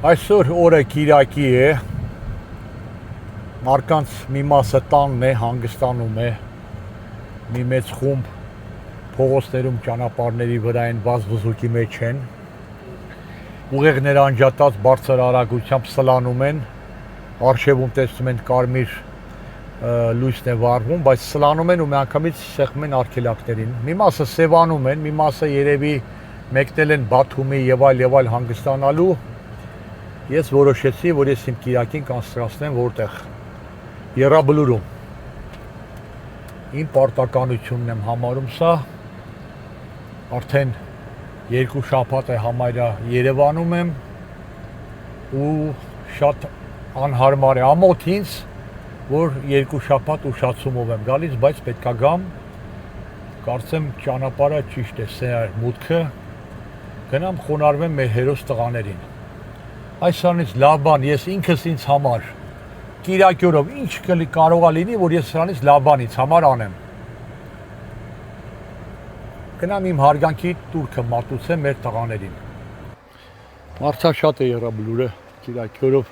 Այսօր օրը Կիրակի է, մարդկանց մի մասը տանն է, հանգստանում է, մի մեծ խումբ փողոցներում ճանապարհների վրա են վազվզուկի մեջ են, ուղեղները անջատած բարձր արագությամբ սլանում են, առջևում տեսնում են կարմիր լույսն է վառվում, բայց սլանում են ու միանգամից սեղմում են արգելակներին, մի մասը սևանում են, մի մասը երևի մեկնել են Բաթումի եւ այլ հանգստանալու։ Ես որոշեցի, որ ես իմ Կիրակին կանցկացնեմ որտեղ Եռաբլուրում։ Իմ պարտականությունն եմ համարում սա, արդեն 2 շաբաթ է համարյա Երևանում եմ ու շատ անհարմար է ամոթ ինձ, որ 2 շաբաթ ուշացումով եմ գալիս, բայց պետքա գամ, կարծեմ ճանապարհը ճիշտ է, սա է մուտքը, գնամ խոնարհվեմ մեր հերոս տղաներին։ Այսրանից լավ բան, ես ինքս ինձ համար Կիրակի օրով ինչ կարող է լինի, որ ես սրանից լավ բան ինձ համար անեմ։ Գնամ իմ հարգանքի տուրքը մատուցեմ մեր տղաներին։ Մարդաշատ է Եռաբլուրը Կիրակի օրով,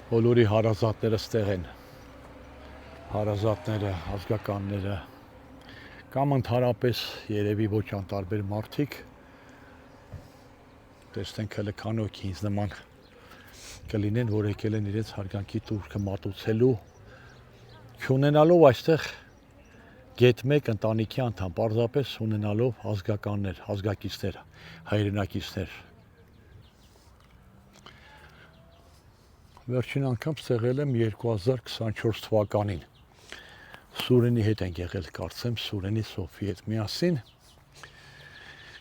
բոլորի հարազատները ստեղ են, հարազատները, ազգականները, կամ ընդհանրապես երևի ոչ անտարբեր մարդիկ, տեսնենք հələ քանի հոգի ինձ նման կլինեն, որ եկել են իրենց հարգանքի տուրքը մատուցելու, չունենալով այստեղ գետ մեկ ընտանիքի անդամ, պարզապես ունենալով ազգականներ, ազգակիցներ, հայրենակիցներ։ Վերջին անգամ ստեղել եմ 2024 թվականին։ Սուրենի հետ ենք եղել, կարծեմ, Սուրենի Սոֆի հետ միասին։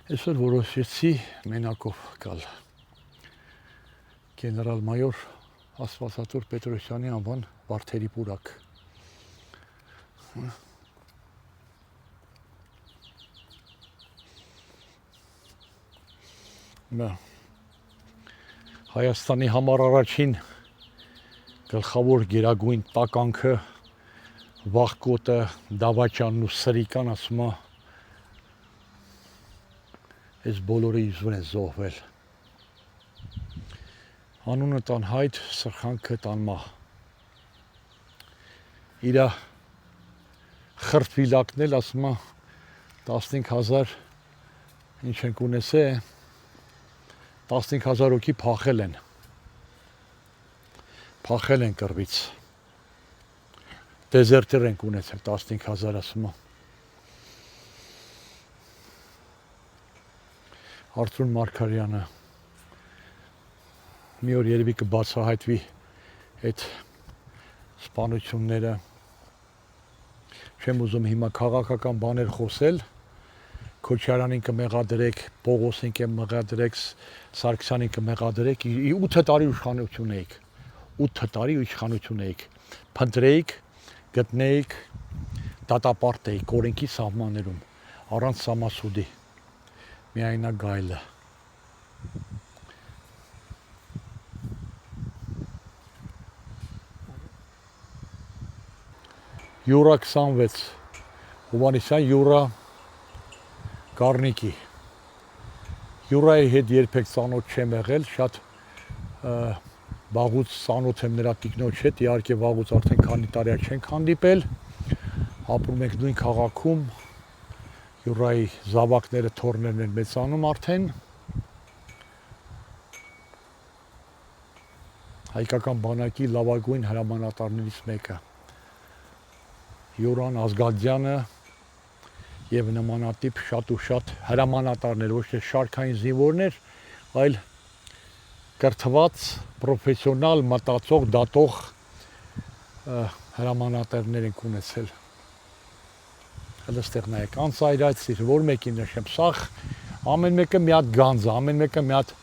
Այսօր որոշեցի մենակով գալ գեներալ-մայոր Աստվածատուր Պետրոսյանի անվան Վարդերի պուրակ։ Հայաստանի համար առաջին գլխավոր գերագույն տականքը, վախկոտը, դավաճանն ու սրիկան, ասում է, այս բոլորը իզ վրա են զոհվել։ Անունը տան հայտ, սրխանքը տան մահ։ Իրա խրտվիլակն էլ, ասում է, 15,000 ինչ ենք ունեսել, 15,000 հոգի փախել են կռվից։ Դեզերտեր ենք ունեցել 15,000, ասում է։ Արծրուն Մարգարյանը մի օր երևի կբացահայտվի այդ սպանությունները։ Չեմ ուզում հիմա քաղաքական բաներ խոսել, Քոչարյանին կմեղադրեք, Պողոսին կմեղադրեք, Սարգսյանին կմեղադրեք, 8 տարի իշխանություն էիք, 8 տարի իշխանություն էիք, փնտրեիք, գտնեիք, դատապարտեիք էիք օրենքի սահմաններում, առանց սամասուդի, միայնա գայլը։ Յուրա 26, Հովհաննիսյան Յուրա Գառնիկի։ Յուրայի հետ երբեք ծանոթ չեմ եղել, շատ վաղուց ծանոթ եմ նրա տիկնոջ հետ, իհարկե վաղուց արդեն քանի տարի չենք հանդիպել, ապրում ենք նույն քաղաքում, Յուրայի զավակները, թոռներն են մեծանում արդեն։ Հայկական բանակի լավագույն հրամանատարներից մեկը։ Յուրան Ազգադյանը եւ նմանատիպ շատ ու շատ հրամանատարներ, ոչ թե շարքային զինվորներ, այլ կրթված, պրոֆեսիոնալ, մտածող, դատող հրամանատարներ ենք ունեցել։ Հələ ստեղ նայեք, անցայրացիր, որ մեկին նշեմ, սաղ ամեն մեկը մի հատ գանձ է, ամեն մեկը մի հատ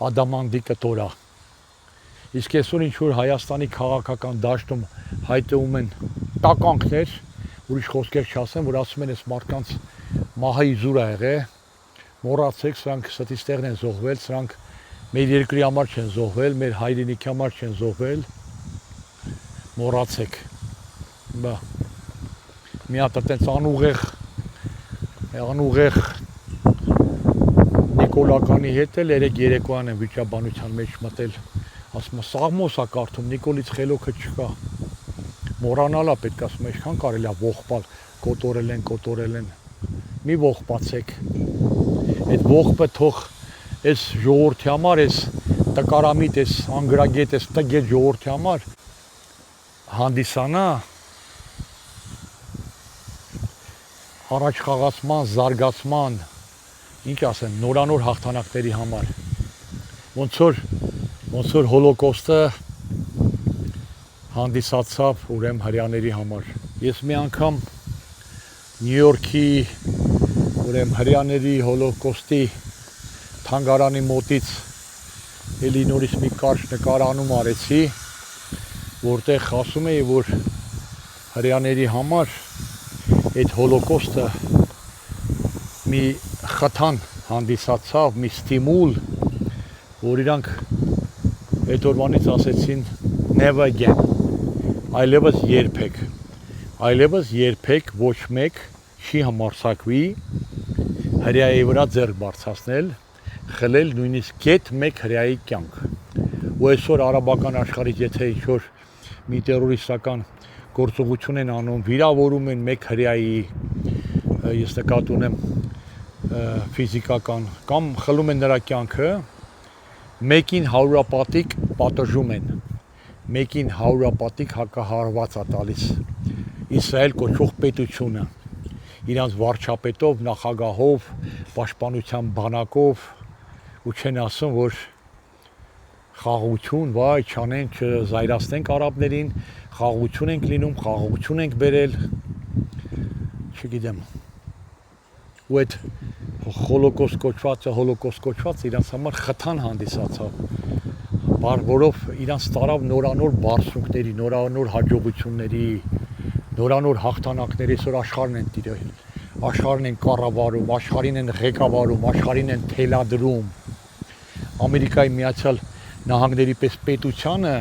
ադամանդի կտոր է։ Իսկ այսօր ինչ որ Հայաստանի քաղաքական դաշտում հայտնվում են տականքներ, ուրիշ խոսքեր չասեմ, որ ասում են այս մարդկանց մահը իզուր է եղել, մոռացեք, սրանք ստից տեղն են զոհվել, սրանք մեր երկրի համար չեն զոհվել, մեր հայրենիքի համար չեն զոհվել, մոռացեք։ Բա մի հատ այդպես անուղեղ Նիկոլականի հետ էլ երեք երեկոյան եմ վիճաբանության մեջ մտել, ասում եմ Սաղմոսա կարդում, Նիկոլից խելոքը չկա, մոռանալա պետք ասում եմ, ինչքան կարելի է ողբալ, կոտորել են, մի ողբացեք, այդ ողբը թող այս ժողովրդի համար, այս տկարամիտ, այս անգրագետ, այս տգետ ժողովրդի համար հանդիսանա առաջխաղացման, զարգացման, ինչ ասեմ, նորանոր հաղթանակների համար, ոնց որ հոլոկոստը հանդիսացավ ուրեմն հրեաների համար։ Ես մի անգամ Նյու Յորքի ուրեմն հրեաների հոլոկոստի թանգարանի մոտից էլի նորից մի կարճ նկարանում արեցի, որտեղ ասում էի, որ հրեաների համար այդ հոլոկոստը մի խթան հանդիսացավ, մի ստիմուլ, որ իրանք այդ օրվանից ասեցին never again, այլևս երբեք ոչ մեկ չի համարձակվի հրեայի վրա ձեռք բարձրացնել, խլել նույնիսկ գեթ մեկ հրեայի կյանք։ Ու այսօր արաբական աշխարհից եթե ինչ-որ մի տերորիստական գործողություն են անում, վիրավորում են մեկ հրեայի, ես նկատի ունեմ ֆիզիկական, կամ խլում են նրա կյանքը, մեկին հարյուրապատիկ պատժում են, մեկին հարյուրապատիկ հակահարված է տալիս Իսրայել կոչվող պետությունը, իրանց վարչապետով, նախագահով, պաշտպանության բանակով, ու չեն ասում, որ խաղաղություն, վայ, չանեն, չզայրացնենք արաբներին, խաղաղություն ենք լինում, խաղաղություն ենք բերել, չգիտեմ, ու այդ հոլոկոստ կոչվածը իրանց համար խթան հանդիսացավ, որով իրանց տարավ նորանոր բարձունքների, նորանոր հաջողությունների, նորանոր հաղթանակների, այսօր աշխարհն են տիրել, աշխարհն են կառավարում, աշխարհին են ղեկավարում, աշխարհին են թելադրում, Ամերիկայի Միացյալ Նահանգների պես պետությանը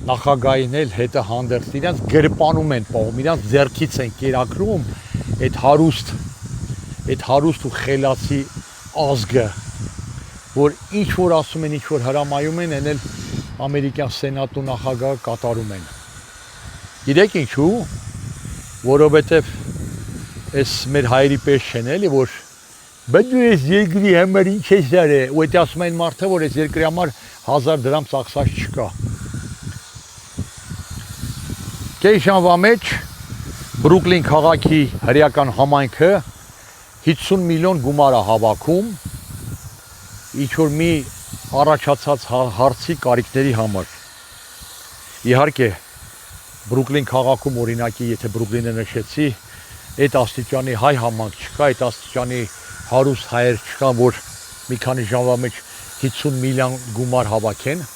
նախագահին էլ հետը հանդերձ, իրանց գրպանում են պահում, իրանց ձեռքից են կերակրում այդ հարուստ ու խելացի ազգը, որ ինչ որ ասում են, ինչ որ հրամայում են, են էլ ամերիկյան սենատու նախագահը կատարում են։ Գիտեք ինչու, որովհետև այս մեր հայերի պես չեն էլի, որ բայց դու ես երկրի համար ինչ ես արել, ու դա ասում են մարդը, որ այս երկրի համար 1000 դրամ ծախսած չկա։ Կեյշանվա մեջ Բրուկլին քաղաքի հրեական համայնքը 50 միլիոն գումար է հավաքում ինչ-որ մի առաջացած հարցի կարիքների համար։ Իհարկե, Բրուկլին քաղաքում օրինակի, եթե Բրուկլինը նշեցի, այդ աստիճանի հայ համայնք չկա, այդ աստիճանի հարուստ հայեր չկան, որ մի քանի ժամվա մեջ 50 միլիոն գումար հավաքեն։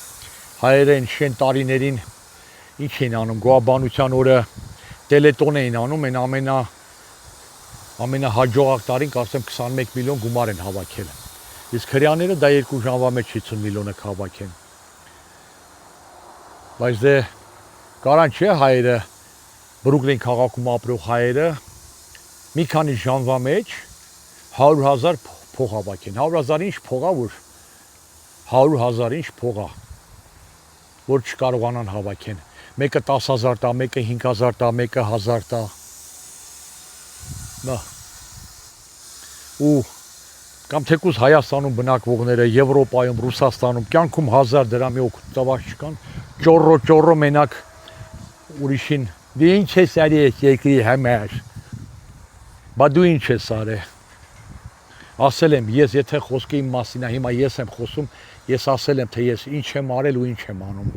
Հայերը նշեն տարիներին ինչ էին անում, գոհաբանության օրը տելետոն էին անում, են ամենահաջողակ տարին կարծեմ 21 միլիոն գումար են հավաքել։ Իսկ հրեաները դա 2 ժամվա մեջ 50 միլիոնը հավաքեն։ Բայց դե կարան չէ հայերը, Բրուկլին քաղաքում ապրող հայերը մի քանի ժամվա մեջ 100,000 փող հավաքեն։ 100,000 ինչ փող է, որ 100,000 ինչ փող է, որ չկարողանան հավաքեն։ Մեկը 10,000 տա, մեկը 5,000 տա, մեկը 1,000 տա։ Նա ու կամ թեկուզ Հայաստանում բնակվողները, Եվրոպայում, Ռուսաստանում կյանքում 1000 դրամի օգտված չկան, ճոռո մենակ ուրիշին դու ինչ ես արի այս երկրի համար, բա դու ինչ ես արել։ Ասել եմ, ես եթե խոսքի իմ մասին է, հիմա ես եմ խոսում, ես ասել եմ, թե ես ինչ եմ արել ու ինչ եմ անում։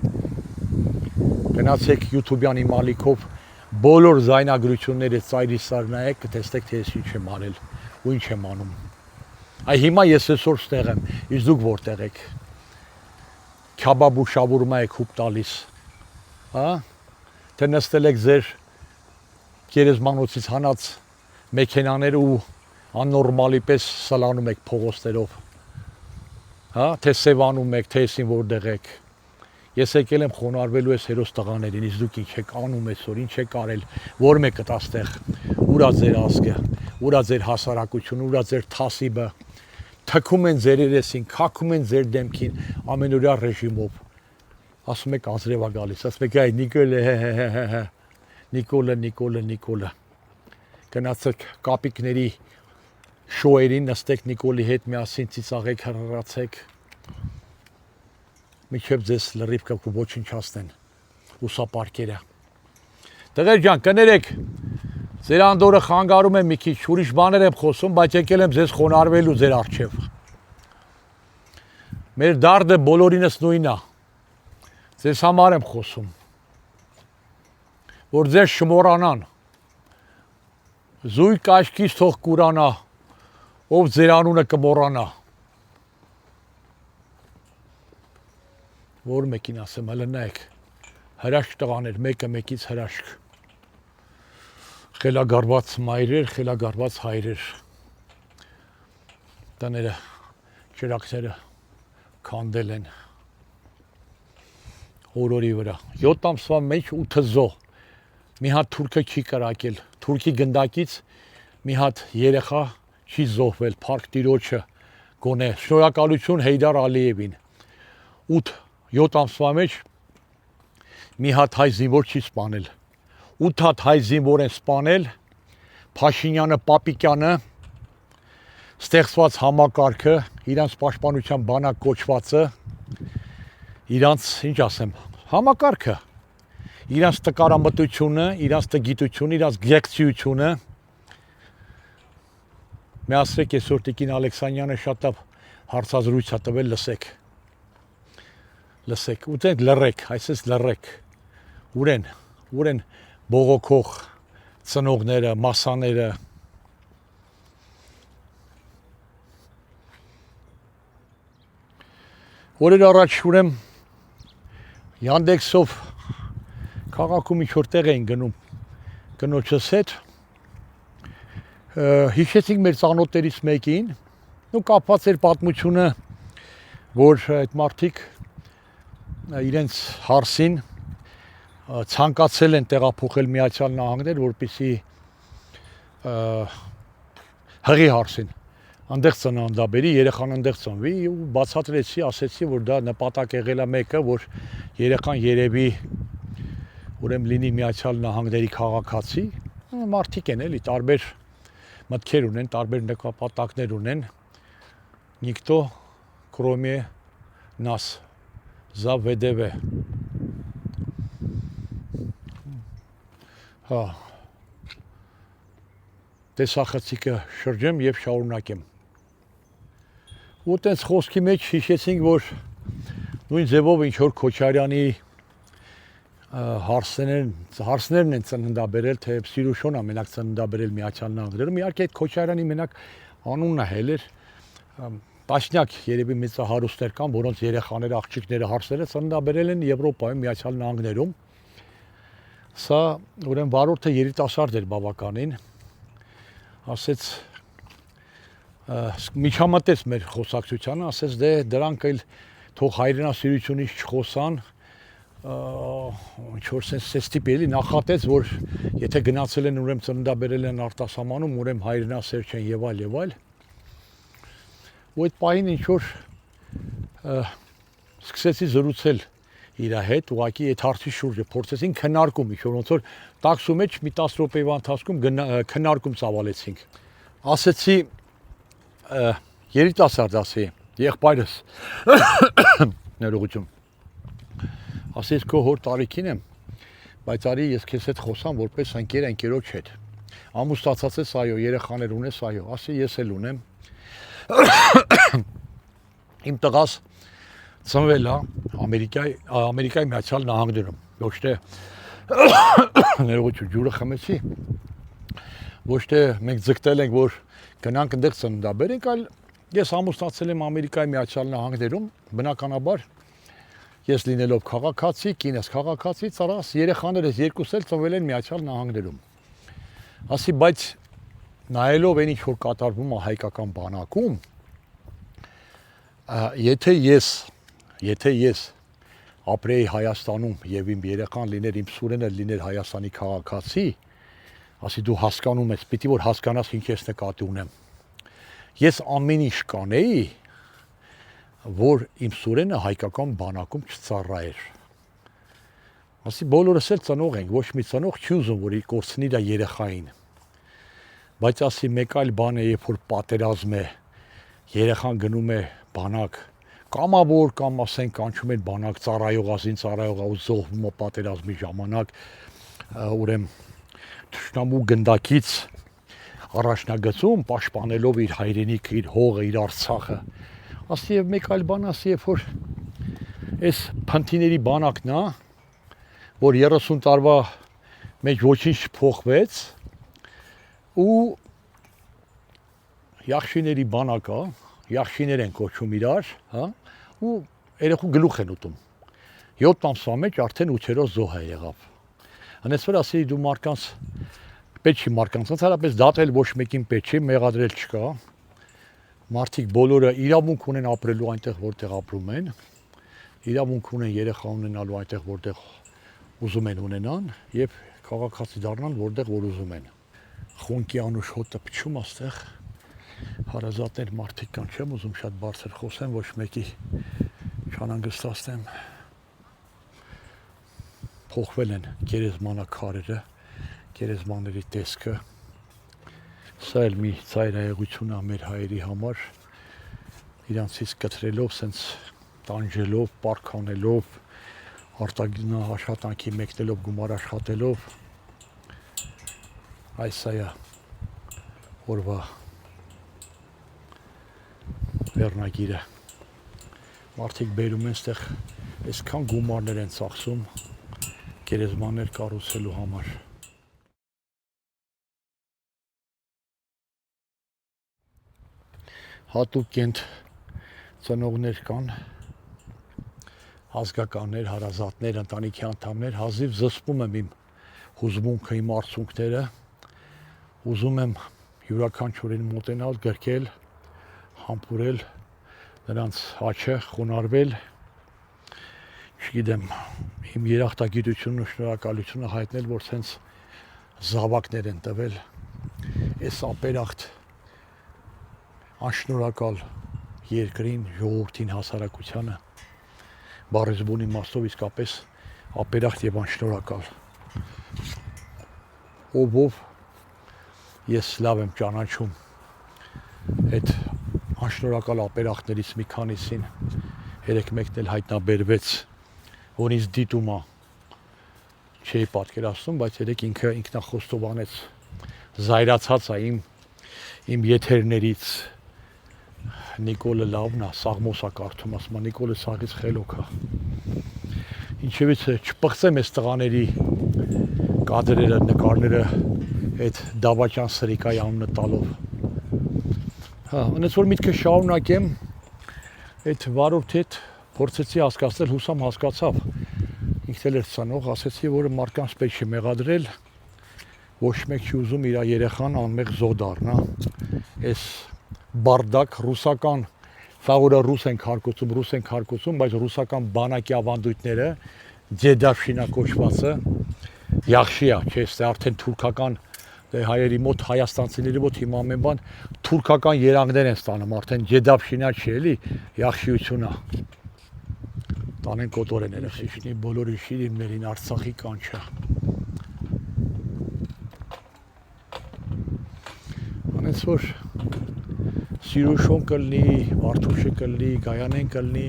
Գնացեք YouTube-յան իմ ալիքով բոլոր զայնագրությունները ծայրի սարնայեք, կտեսնեք, թե ես ինչ եմ արել ու ինչ եմ անում։ Այ հիմա ես այսօր ստեղ եմ, իսկ դուք որտեղ եք։ Քաբաբ ու շավուրմա եք հուպ տալիս, հա? Թե նստել եք ձեր գերեզմանոցից հանած մեքենաները ու աննորմալի պես սլանում եք փողոցներով, հա? Թե սևանում եք, թե եսին որտեղ եք։ Ես եկել եմ խոնարհվելու այս հերոս տղաներին, իսկ դուք ինչ եք անում այսօր, ինչ եք արել, որ մեկը տաստեղ, ուրա ձեր ազգը, ուրա ձեր հասարակությունը, ուրա ձեր թասիբը, թքում են ձեր երեսին, քաքում են ձեր դեմքին ամենօրյա ռեժիմով։ Ասում եք անձրև է գալիս, ասում եք այ Նիկոլը։ Գնացեք կապիկների շոուերին, նստեք Նիկոլի հետ միասին ծիծաղեք, հրռացեք։ Միջև ձեզ լրիվ կոչնչացնեն ուսապարկերը։ Տղեր ջան, կներեք, ձեր անդորը խանգարում եմ մի քիչ, ուրիշ բաներ եմ խոսում, բայց եկել եմ ձեզ խոնարհվելու ձեր առջև։ Մեր դարդը բոլորինս նույնն է։ Ձեզ համար եմ խոսում, որ ձեզ շմորանան։ Զույգ աչքից թող կուրանա, ով ձեր անունը կմոռանա։ Որ մեկին ասեմ, հələ նայեք, հրաշք տղաներ, մեկը մեկից հրաշք։ Խելագարված մայրեր, խելագարված հայրեր։ Տները, ճրակները քանդել են օրորի վրա։ 7 ամսվա մեջ 8 զո։ Մի հատ թուրքը չի կրակել, թուրքի գնդակից մի հատ երեխա չի զոհվել, Փարք Տիրոջը գոնե։ Շնորհակալություն Հեյդար Ալիևին։ 7 ամսվա մեջ մի հատ հայ զինվոր չի սպանել։ 8 հատ հայ զինվոր են սպանել, Փաշինյանը, Պապիկյանը, ստեղծված համակարգը, իրանց պաշտպանության բանակ կոչվածը, իրանց, ինչ ասեմ, համակարգը, իրանց տկարամտությունը, իրանց տգիտությունը, իրանց գեղեցկությունը։ Միասրեք այսօր Տիկին Ալեքսանյանը շատ հարցազրույց է տվել, լսեք, ուտենք լռեք, այսպես լռեք, ուր են բողոքող ծնողները, մասաները, օրեր առաջ ուրեմ Yandex-ով քաղաքում ինչ-որ տեղ էին գնում կնոջս հետ, հիշեցինք մեր ծանոթներից մեկին, ու կապված էր պատմությունը, որ այդ մարդիկ իրենց հարսին ցանկացել են տեղափոխել Միացյալ Նահանգներ, որպեսզի հղի հարսին այնտեղ ծննդաբերի, երեխան այնտեղ ծնվի, ու բացատրեցի, ասեցի, որ դա նպատակ եղել է մեկը, որ երեխան երևի ուրեմն լինի Միացյալ Նահանգների քաղաքացի, մարդիկ են էլի, տարբեր մտքեր ունեն, տարբեր նպատակներ ունեն, Նիկտո կրոմե նաս Za VDV. Հա։ Տեսախցիկը շրջեմ եւ շարունակեմ։ Ու տենց խոսքի մեջ հիշեցինք, որ նույն ձևով ինչ որ Քոչարյանի հարսներն են ծննդաբերել, թե Սիրուշոնն է մենակ ծննդաբերել Միացյալ Նահանգներում։ Իհարկե այդ Քոչարյանի մենակ անունն է հելեր։ Տասնյակ երևի մեծահարուստներ կան, որոնց երեխաները, աղջիկները, հարսերը ծննդաբերել են Եվրոպայում, Միացյալ Նահանգներում։ Սա ուրեմն վարորդը երիտասարդ էր բավականին, ասեց միջամտեց մեր խոսակցությանը, ասեց դե դրանք էլ թող հայրենասիրությունից չխոսան, ինչ որ sense տիպի էլի նախատեց, որ եթե գնացել են ուրեմն ծննդաբերել են արտասահմանում, ուրեմն հայրենասեր չեն եւ այլ։ Ու այդ պահին ինչ որ սկսեցի զրուցել իր հետ, ուղղակի այդ հարցի շուրջը փորձեցինք քննարկում, ինչ որ ոնց որ տաքսու մեջ մի 10 րոպեվա ընթացքում քննարկում ծավալեցինք։ Ասեցի երիտասարդ ասի, եղբայրս ներողություն։ Ասես քո հոր տարիքին եմ, բայց արի ես քեզ հետ խոսամ որպես ընկերոջ հետ։ Ամուսնացած ես, այո, երեխաներ ունես, այո, ասի ես էլ ունեմ։ Իմ տղաս ծնվել է Ամերիկայի Միացյալ Նահանգներում, ոչ թե ներողություն ջուրը խմեցի, ոչ թե մենք ձգտել ենք, որ գնանք այնտեղ ծննդաբերենք, այլ ես ամուսնացել եմ Ամերիկայի Միացյալ Նահանգներում, բնականաբար ես լինելով քաղաքացի, կինս քաղաքացի, ծառաս, երեխաներս երկուսս էլ ծնվել են Միացյալ Նահանգներում։ Ասի, բայց նայելով այն ինչ որ կատարվում է հայկական բանակում, եթե ես ապրեի Հայաստանում եւ իմ երեխան լիներ, իմ սուրենը լիներ Հայաստանի քաղաքացի, ասի դու հասկանում ես, պիտի որ հասկանաս ինչ ես նկատի ունեմ։ Ես ամեն ինչ կանեի, որ իմ Սուրենը հայկական բանակում չծառայեր։ Ասի բոլորս էլ ծնող ենք, ոչ մի ծնող չի ուզում, որ իր կորցնի իր երեխային։ Բայց ասի մեկ այլ բան է, երբ որ պատերազմ է, երեխան գնում է բանակ, կամավոր կամ ասենք կանչում են բանակ ծառայողազին ծառայողա ու զոհվում է պատերազմի ժամանակ, ուրեմն թշնամու գնդակից առաջնագծում պաշտպանելով իր հայրենիքը, իր հողը, իր Արցախը։ Ասի եւ մեկ այլ բան ասի, երբ որ այս փնթիների բանակն է, որ 30 տարվա մեջ ոչինչ չփոխվեց ու Յախշիների բանակը, յախշիներ են կոչում իրար, հա, ու երեխու գլուխ են ուտում։ 7 ամսվա մեջ արդեն 8-րդ զոհ է եղավ։ Անես որ ասի դու մարկանց պետք չի մարկանց, ընդհանրապես դատել ոչ մեկին պետք չի, մեղադրել չկա։ Մարդիկ բոլորը իրավունք ունեն ապրելու այնտեղ, որտեղ ապրում են, իրավունք ունեն երեխա ունենալու այնտեղ, որտեղ ուզում են ունենան եւ քաղաքացի դառնան, որտեղ որ ուզում են։ Խոնկի անուշ հոտը փչում աստեղ հարազատներ մարդիկ կան, չեմ ուզում շատ բարձր խոսեմ, ոչ մեկի չանհանգստացնեմ։ Փոխվել են գերեզմանակարերը, գերեզմանների տեսքը։ Սա էլ մի ծայրահեղություն է մեր հայերի համար, իրանցից կտրելով, սենց տանջելով, պարքանելով, արտագնա աշխատանքի մեկնելով, գումար աշխատելով, այս է օրվա վերնագիրը։ Մարդիկ բերում են ստեղ այսքան գումարներ են ծախսում գերեզմաններ կառուցելու համար։ Հատուկ կենտ ծնողներ կան, ազգականներ, հարազատներ, ընտանիքի անդամներ, հազիվ զսպում եմ իմ հուզմունքը, իմ արցունքները, ուզում եմ յուրաքանչյուրին մոտենալ, գրկել, համբուրել նրանց հաչը, խոնարհվել, չգիտեմ, իմ երախտագիտությունն ու շնորհակալությունը հայտնել, որ սենց զավակներ են տվել, այս ապերախտ անշնորհակալ երկրին, ժողովրդին, հասարակությանը, բառեզբուն իմաստով իսկապես ապերախտ եւ անշնորհակալ։ Ով ես լավ եմ ճանաչում այդ անշնորհակալ ապերախտներից մի քանիսին, երեք մեկն էլ հայտնաբերվեց, որ ինձ դիտում է, չէի պատկերացնում, բայց երեք ինքը ինքնախոստովանեց, զայրացած է իմ եթերներից, Նիկոլը լավն է, Սաղմոսա կարդում, ասում է Նիկոլը սաղից խելոք է։ Ինչևից չպղծեմ այս տղաների կադրերը, նկարները այդ դավաճան սրիկայի անունը տալով։ Հա, այնպես որ միտքը շարունակեմ, այդ վարորդի հետ փորձեցի հասկացնել, հուսամ հասկացավ։ Ինքն էլ էր ծնող, ասեցի, որ մարդկանց պետք չի մեղադրել, ոչ մեկ չի ուզում իր երեխան անմեղ զոհ դառնա։ Այս բարդակ ռուսական ֆավորը ռուս են քարկոծում, բայց ռուսական բանակի ավանդույթները դեդավշինա կոչվածը յախշիա, չէ, ստե արդեն թուրքական հայերի մոտ, հայաստանցիների մոտ հիմա ամեն բան թուրքական երանգներ են ստանում, արդեն դեդավշինա չի էլի, յախշիությունա։ Տանեն կոտորեն երեխեքին, բոլորի շիրիմներին Արցախի կանչը։ Անից որ Սիրուշոն կլնի, Վարդուշը կլնի, Գայանեն կլնի,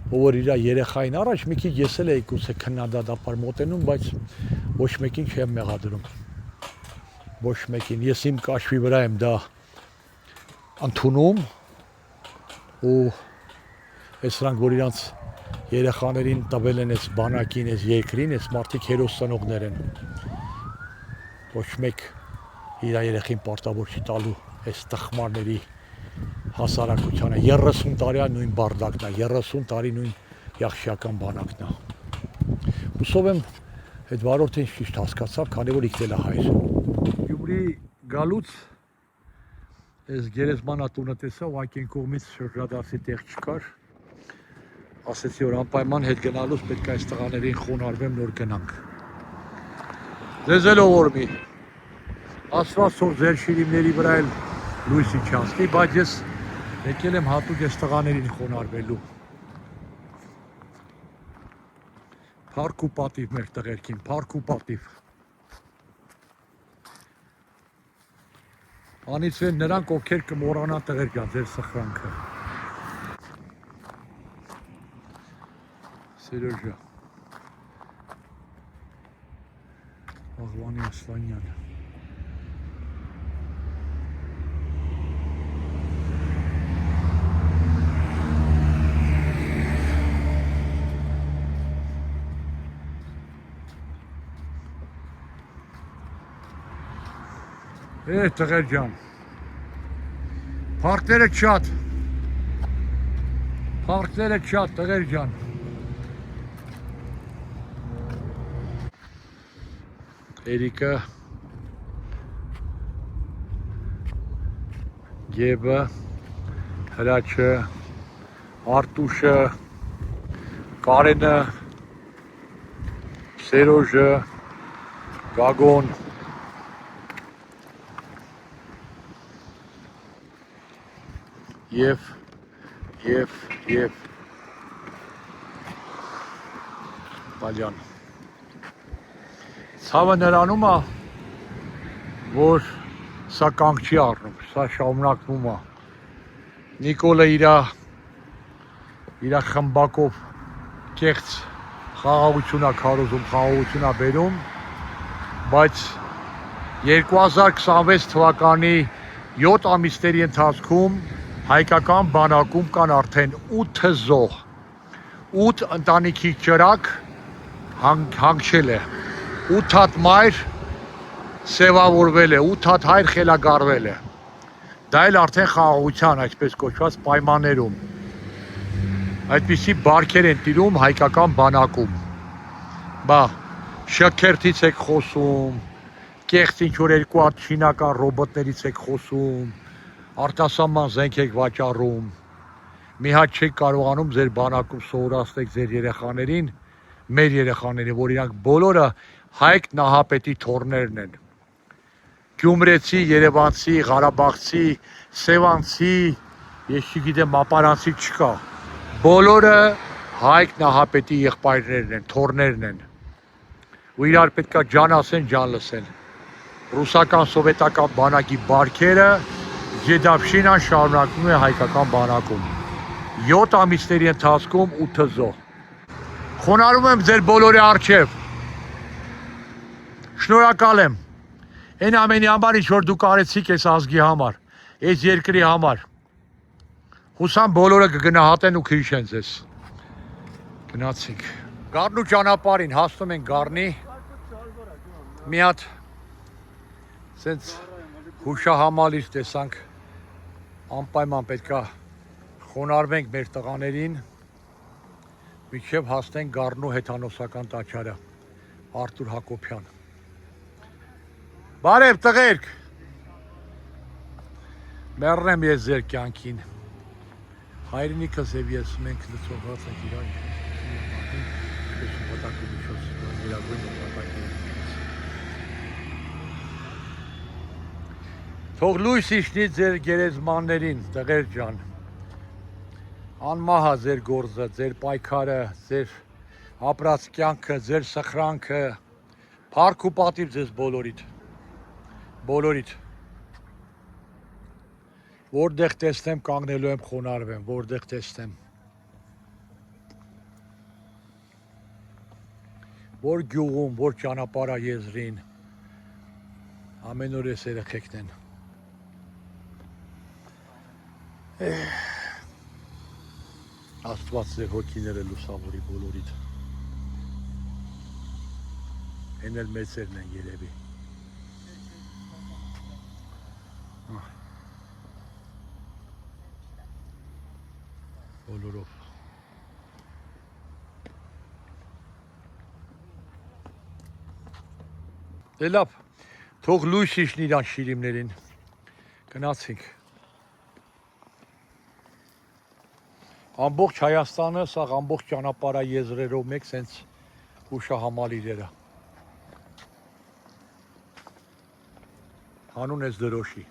ով որ իր երեխային առաջ մի քիչ ես էլ էի գուցե քննադատաբար մոտենում, բայց ոչ մեկին չեմ մեղադրում։ Ոչ մեկին, ես իմ կաշվի վրա եմ դա ընդունում ու այս նրանք, որ իրանց երեխաներին տվել են այս բանակին, այս երկրին, այս մարդիկ հերոս ծնողներ են։ Ոչ մեկ իր երեխին պարտավոր չի տալու այս տխմարների հասարակությանը 30 տարի նույն բարդակն է, 30 տարի նույն յախշիական բանակն է։ Հուսով եմ այդ վարորդը ինչ ճիշտ հասկացավ, քանի որ իքնել է հայր։ Գյումրի գալուց այս գերեզմանատունը տեսա, ուղղակի այն կողմից շրջադարձի տեղ չկար։ Ասեցի, որ անպայման հետ գնալուց պետք է այս տղաներին խոնարհվեմ, նոր գնանք։ Ձեզ էլ ողորմի։ Աստված թող ձեր շիրիմների վրա էլ լույսի չանցնի, բայց ես եկել եմ հատուկ ես տղաներին խոնարհվելու։ Փառք ու պատիվ մեր տղերքին, փառք ու պատիվ։ Անիծվեն նրանք, ովքեր կմոռանան տղեր ջան, ձեր սխրանքը։ Սերոժա Աղվանի Ասլանյան տղեր ջան, փառքները շատ, տղեր ջան։ Էրիկը, Գեբը, Հրաչը, Արտուշը, Կարենը, Սերոժը, Գագոն, և Բալյան։ Ցավը նրանում է, որ սա կանգ չի առնում, սա շարունակվում է։ Նիկոլը իր խմբակով կեղծ խաղաղություն է քարոզում, խաղաղություն է բերում, բայց 2026 թվականի 7 ամիսների ընթացքում հայկական բանակում կան արդեն 8 զոհ, 8 ընտանիքի ճրակ հանգչել է, 8 հատ մայր սևավորվել է, 8 հատ հայր խելագարվել է։ Դա էլ արդեն խաղաղության, այսպես կոչված պայմաններում։ Այդպիսի բարքեր են տիրում հայկական բանակում։ Բա շքերթից եք խոսում, կեղծ ինչ-որ 2 հատ չինական ռոբոտներից եք խոսում, արտասահման զենք եք վաճառում, մի հատ չեք կարողանում ձեր բանակում սովորացնեք ձեր երեխաներին, մեր երեխաներին, որ իրանք բոլորը Հայկ Նահապետի թոռներն են։ Գյումրեցի, երևանցի, ղարաբաղցի, սևանցի, ես չգիտեմ, ապարանցի չկա։ Բոլորը Հայկ Նահապետի եղբայրներն են, թոռներն են։ Ու իրար պետքա ջան ասեն, ջան լսեն։ Ռուսական սովետական բանակի բարքերը Ջեդավշինան շարունակվում է հայկական բանակում։ 7 ամիսների ընթացքում 8 զոհ։ Խոնարհում եմ ձեր բոլորի առջև։ Շնորհակալ եմ։ Այն ամենի համար, ինչ որ դուք արեցիք այս ազգի համար, այս երկրի համար։ Հուսամ բոլորը կգնահատեն ու քրիշեն ձեզ։ Գնացինք։ Գառնու ճանապարհին հասնում ենք Գառնի։ Մի հատ սենց հուշահամալիր տեսանք, անպայման պետքա խոնարհվենք մեր տղաներին, մինչև հասնենք Գառնու հեթանոսական տաճարը, Արթուր Հակոբյան։ Բարև տղերք, մեռնեմ ես ձեր կյանքին, հայրենիքս և ես մենք լծողված ենք իրար, թող լույս իջնի ձեր գերեզմաններին, տղեր ջան, անմահա ձեր գործը, ձեր պայքարը, ձեր ապրած կյանքը, ձեր սխրանքը, փառք ու պատիվ ձեզ բոլորիդ, բոլորիդ, որտեղ տեսնեմ կանգնելու եմ խոնարհվեմ, որտեղ տեսնեմ, որ գյուղում, որ ճանապարհաեզրին, ամեն օր ես երեխեքն են։ Աստված ձեր հոգիները լուսավորի բոլորիդ։ Են էլ մեծերն են երևի։ Բոլորով։ Դե լավ, թող լույս իջնի իրան շիրիմներին։ Գնացինք։ Ամբողջ Հայաստանը, սա ամբողջ ճանապարհաեզրերով մեկ սենց հուշահամալիրերը։ Հանուն ես դրոշի։